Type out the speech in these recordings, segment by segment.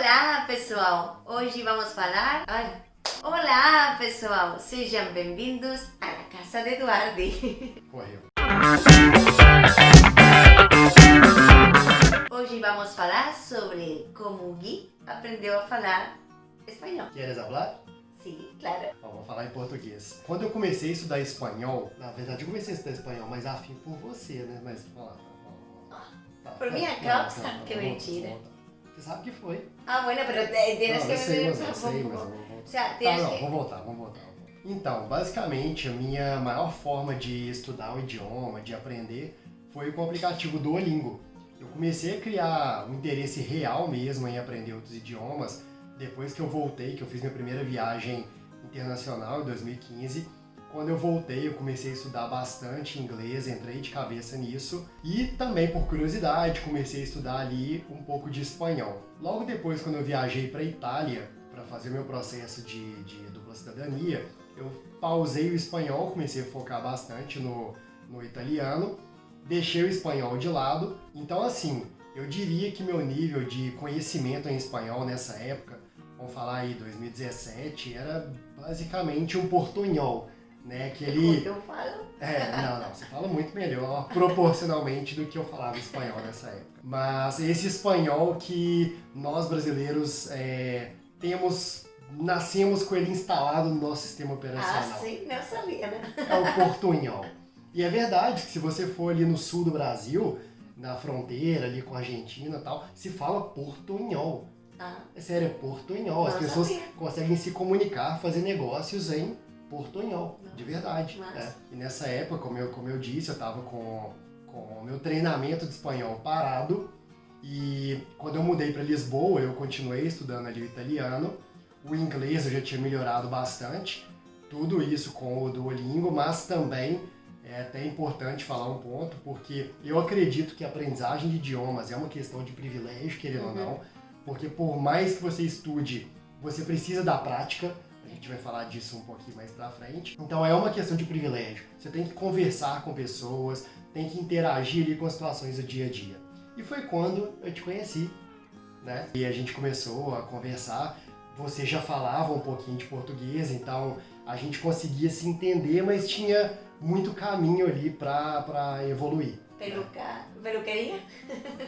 Olá, pessoal! Hoje vamos falar... Olá, pessoal! Sejam bem-vindos à Casa de Eduardi. Correu. Hoje vamos falar sobre como Gui aprendeu a falar espanhol. Queres hablar? Sim, claro. Bom, vou falar em português. Quando eu comecei a estudar espanhol, na verdade eu comecei a estudar espanhol, mas a fim por você, né? Mas, vamos lá. Por minha causa? Que mentira. Você sabe que foi. Ah, bueno, pero tienes que... Eu sei, mas eu vou voltar. O sea, tienes que... Vamos voltar. Então, basicamente, a minha maior forma de estudar o idioma, de aprender, foi com o aplicativo Duolingo. Eu comecei a criar um interesse real mesmo em aprender outros idiomas depois que eu voltei, que eu fiz minha primeira viagem internacional em 2015. Quando eu voltei, eu comecei a estudar bastante inglês, entrei de cabeça nisso. E também, por curiosidade, comecei a estudar ali um pouco de espanhol. Logo depois, quando eu viajei para a Itália, para fazer meu processo de dupla cidadania, eu pausei o espanhol, comecei a focar bastante no italiano, deixei o espanhol de lado. Então, assim, eu diria que meu nível de conhecimento em espanhol nessa época, vamos falar aí 2017, era basicamente um portunhol. Né, aquele... Eu falo? Não, você fala muito melhor proporcionalmente do que eu falava espanhol nessa época. Mas esse espanhol que nós brasileiros nascemos com ele instalado no nosso sistema operacional. Ah, sim, não sabia, né? É o portunhol. E é verdade que se você for ali no sul do Brasil, na fronteira ali com a Argentina e tal, se fala portunhol. Ah. É sério, é portunhol. As pessoas conseguem se comunicar, fazer negócios em portunhol, de verdade. Né? E nessa época, como eu disse, eu estava com o meu treinamento de espanhol parado. E quando eu mudei para Lisboa, eu continuei estudando ali o italiano. O inglês eu já tinha melhorado bastante. Tudo isso com o Duolingo, mas também é até importante falar um ponto, porque eu acredito que a aprendizagem de idiomas é uma questão de privilégio, querendo ou não, porque por mais que você estude, você precisa da prática. A gente vai falar disso um pouquinho mais pra frente. Então é uma questão de privilégio. Você tem que conversar com pessoas, tem que interagir ali com as situações do dia a dia. E foi quando eu te conheci, né? E a gente começou a conversar. Você já falava um pouquinho de português, então a gente conseguia se entender, mas tinha muito caminho ali pra evoluir. Peluqueria?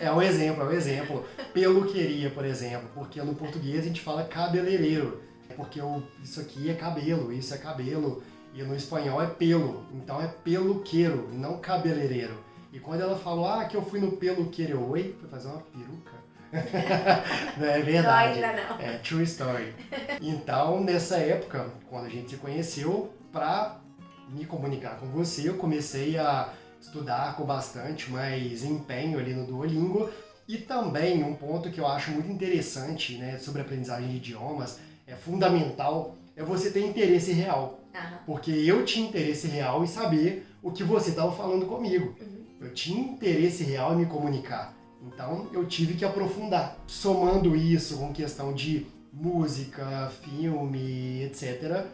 É um exemplo. Peluqueria, por exemplo, porque no português a gente fala cabeleireiro. Porque isso aqui é cabelo, isso é cabelo, e no espanhol é pelo, então é peluqueiro, não cabeleireiro. E quando ela falou, que eu fui no peluqueiro, oi, fui fazer uma peruca? Não é verdade, não, ainda não. É true story. Então, nessa época, quando a gente se conheceu, para me comunicar com você, eu comecei a estudar com bastante mais empenho ali no Duolingo, e também um ponto que eu acho muito interessante, né, sobre a aprendizagem de idiomas, é fundamental, é você ter interesse real. Porque eu tinha interesse real em saber o que você estava falando comigo. Eu tinha interesse real em me comunicar. Então eu tive que aprofundar. Somando isso com questão de música, filme, etc.,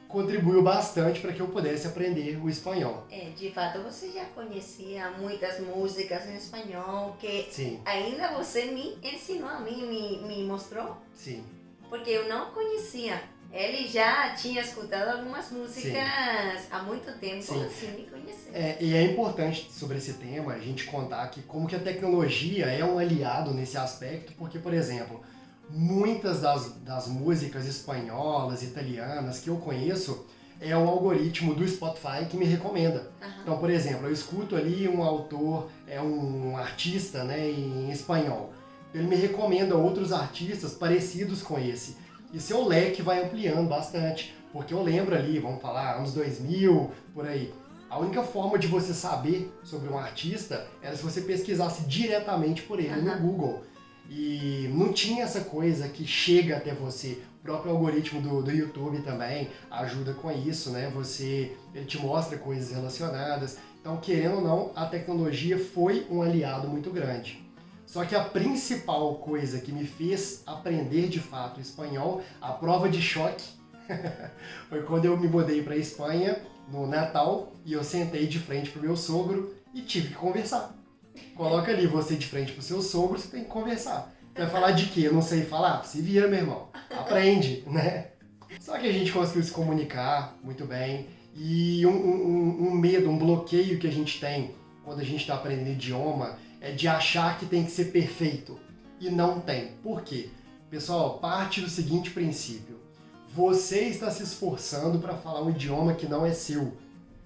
contribuiu bastante para que eu pudesse aprender o espanhol. De fato, você já conhecia muitas músicas em espanhol que Sim. Ainda você me ensinou a mim, me mostrou? Sim. Porque eu não conhecia. Ele já tinha escutado algumas músicas há muito tempo, assim me conheceu. E é importante sobre esse tema a gente contar que como que a tecnologia é um aliado nesse aspecto, porque, por exemplo, muitas das músicas espanholas, italianas que eu conheço é um algoritmo do Spotify que me recomenda. Então, por exemplo, eu escuto ali um autor, um artista, né, em espanhol. Ele me recomenda outros artistas parecidos com esse. E seu leque vai ampliando bastante. Porque eu lembro ali, vamos falar, anos 2000, por aí. A única forma de você saber sobre um artista era se você pesquisasse diretamente por ele no Google. E não tinha essa coisa que chega até você. O próprio algoritmo do YouTube também ajuda com isso, né? Ele te mostra coisas relacionadas. Então, querendo ou não, a tecnologia foi um aliado muito grande. Só que a principal coisa que me fez aprender de fato espanhol, a prova de choque, foi quando eu me mudei para a Espanha no Natal e eu sentei de frente pro meu sogro e tive que conversar. Coloca ali você de frente pro seu sogro, você tem que conversar. Vai falar de quê? Eu não sei falar? Se vira, meu irmão. Aprende, né? Só que a gente conseguiu se comunicar muito bem. E um medo, um bloqueio que a gente tem quando a gente está aprendendo idioma é de achar que tem que ser perfeito. E não tem. Por quê? Pessoal, parte do seguinte princípio. Você está se esforçando para falar um idioma que não é seu.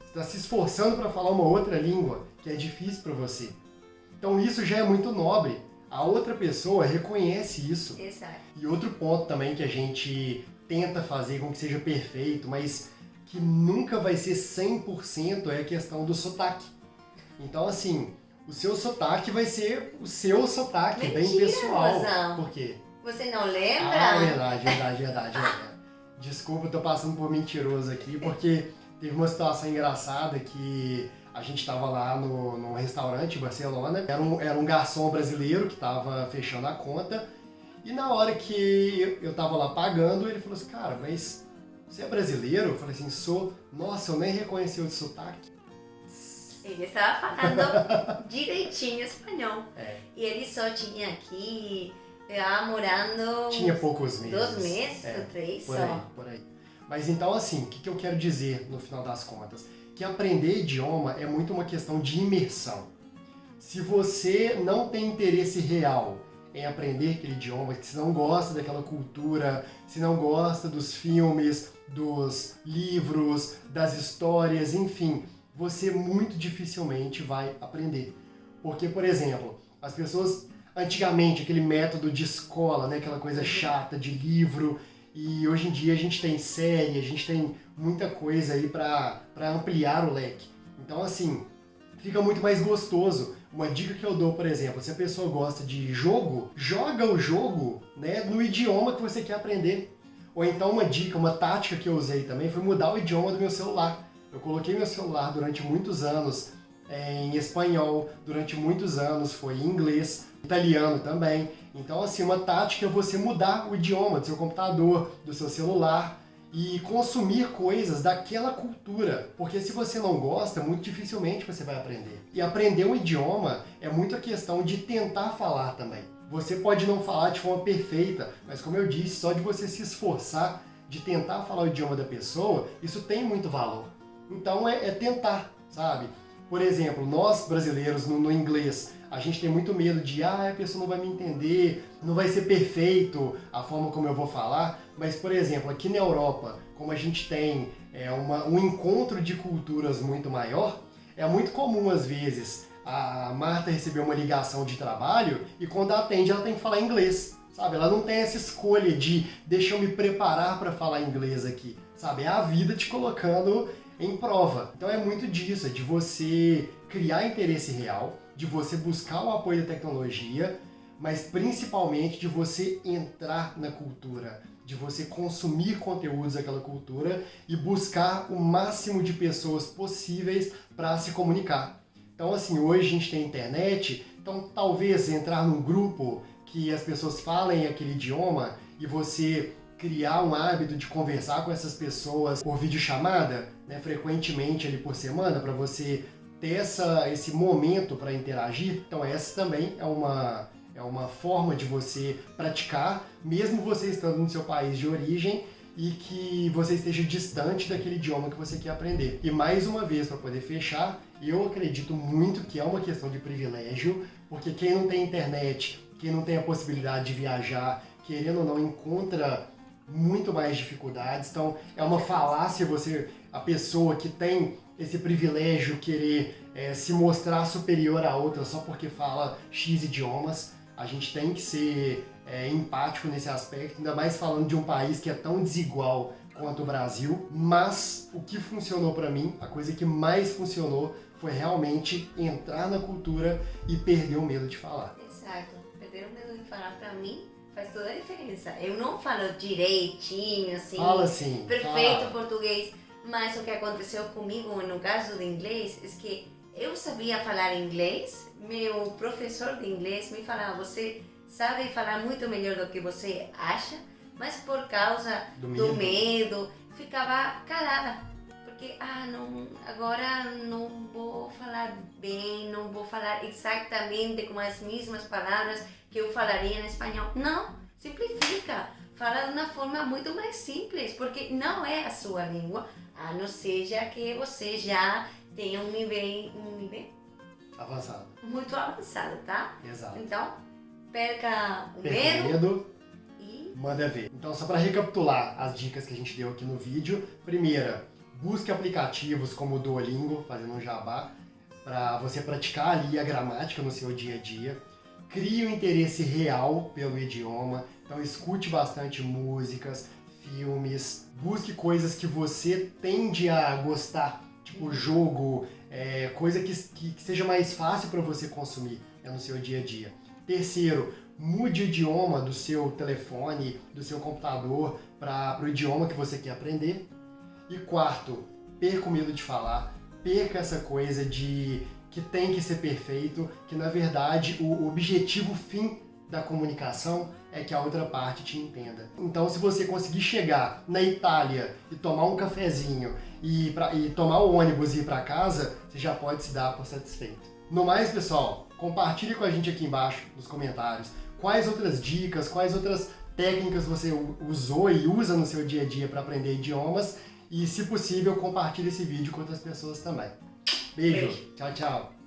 Está se esforçando para falar uma outra língua que é difícil para você. Então isso já é muito nobre. A outra pessoa reconhece isso. Exato. E outro ponto também que a gente tenta fazer com que seja perfeito, mas que nunca vai ser 100% é a questão do sotaque. Então assim, o seu sotaque vai ser o seu sotaque, Mentira, bem pessoal. Rosão. Por quê? Você não lembra? Ah, verdade. Desculpa, eu tô passando por mentiroso aqui, porque teve uma situação engraçada que a gente estava lá num restaurante em Barcelona, era um garçom brasileiro que estava fechando a conta, e na hora que eu estava lá pagando, ele falou assim, cara, mas você é brasileiro? Eu falei assim, sou. Nossa, eu nem reconheci o sotaque. Ele estava falando direitinho espanhol. É. E ele só tinha aqui, morando... Tinha poucos meses. 2 meses ou 3 por só. aí, por aí. Mas então assim, o que eu quero dizer no final das contas? Que aprender idioma é muito uma questão de imersão. Se você não tem interesse real em aprender aquele idioma, se não gosta daquela cultura, se não gosta dos filmes, dos livros, das histórias, enfim, você muito dificilmente vai aprender. Porque, por exemplo, as pessoas, antigamente, aquele método de escola, né, aquela coisa chata de livro, e hoje em dia a gente tem série, a gente tem muita coisa aí para ampliar o leque. Então, assim, fica muito mais gostoso. Uma dica que eu dou, por exemplo, se a pessoa gosta de jogo, joga o jogo, né, no idioma que você quer aprender. Ou então uma dica, uma tática que eu usei também foi mudar o idioma do meu celular. Eu coloquei meu celular durante muitos anos em espanhol, durante muitos anos foi em inglês, italiano também. Então, assim, uma tática é você mudar o idioma do seu computador, do seu celular e consumir coisas daquela cultura. Porque se você não gosta, muito dificilmente você vai aprender. E aprender um idioma é muito a questão de tentar falar também. Você pode não falar de forma perfeita, mas como eu disse, só de você se esforçar, de tentar falar o idioma da pessoa, isso tem muito valor. Então é tentar, sabe? Por exemplo, nós brasileiros no inglês, a gente tem muito medo de a pessoa não vai me entender, não vai ser perfeito a forma como eu vou falar, mas, por exemplo, aqui na Europa, como a gente tem um encontro de culturas muito maior, é muito comum, às vezes, a Marta receber uma ligação de trabalho e quando atende ela tem que falar inglês, sabe? Ela não tem essa escolha de deixa eu me preparar para falar inglês aqui, sabe? É a vida te colocando em prova. Então é muito disso, é de você criar interesse real, de você buscar o apoio da tecnologia, mas principalmente de você entrar na cultura, de você consumir conteúdos daquela cultura e buscar o máximo de pessoas possíveis para se comunicar. Então assim, hoje a gente tem internet, então talvez entrar num grupo que as pessoas falem aquele idioma e você criar um hábito de conversar com essas pessoas por videochamada, né, frequentemente ali por semana, para você ter esse momento para interagir. Então essa também é uma forma de você praticar, mesmo você estando no seu país de origem e que você esteja distante daquele idioma que você quer aprender. E mais uma vez, para poder fechar, eu acredito muito que é uma questão de privilégio, porque quem não tem internet, quem não tem a possibilidade de viajar, querendo ou não, encontra muito mais dificuldades. Então é uma falácia a pessoa que tem esse privilégio querer se mostrar superior a outra só porque fala X idiomas. A gente tem que ser empático nesse aspecto, ainda mais falando de um país que é tão desigual quanto o Brasil. Mas o que funcionou para mim, a coisa que mais funcionou foi realmente entrar na cultura e perder o medo de falar. Exato, perder o medo de falar para mim faz toda a diferença. Eu não falo direitinho, assim, fala assim, perfeito fala. Português, mas o que aconteceu comigo no caso de inglês é que eu sabia falar inglês, meu professor de inglês me falava, você sabe falar muito melhor do que você acha, mas por causa do medo ficava calada, porque não, agora não vou falar bem, não vou falar exatamente com as mesmas palavras que eu falaria em espanhol. Não, simplifica. Fala de uma forma muito mais simples, porque não é a sua língua, a não seja que você já tenha um nível Avançado. muito avançado, tá? Exato. Então, perca o Perca o medo medo. e Manda ver. Então, só para recapitular as dicas que a gente deu aqui no vídeo. Primeira, busque aplicativos como o Duolingo, fazendo um jabá, para você praticar ali a gramática no seu dia a dia. Crie um interesse real pelo idioma. Então, escute bastante músicas, filmes. Busque coisas que você tende a gostar, tipo jogo, coisa que seja mais fácil para você consumir no seu dia a dia. Terceiro, mude o idioma do seu telefone, do seu computador para o idioma que você quer aprender. E quarto, perca o medo de falar, perca essa coisa de que tem que ser perfeito, que na verdade o objetivo fim da comunicação é que a outra parte te entenda. Então, se você conseguir chegar na Itália e tomar um cafezinho e tomar o ônibus e ir para casa, você já pode se dar por satisfeito. No mais, pessoal, compartilhe com a gente aqui embaixo nos comentários quais outras dicas, quais outras técnicas você usou e usa no seu dia a dia para aprender idiomas e, se possível, compartilhe esse vídeo com outras pessoas também. Beijo. Tchau, tchau.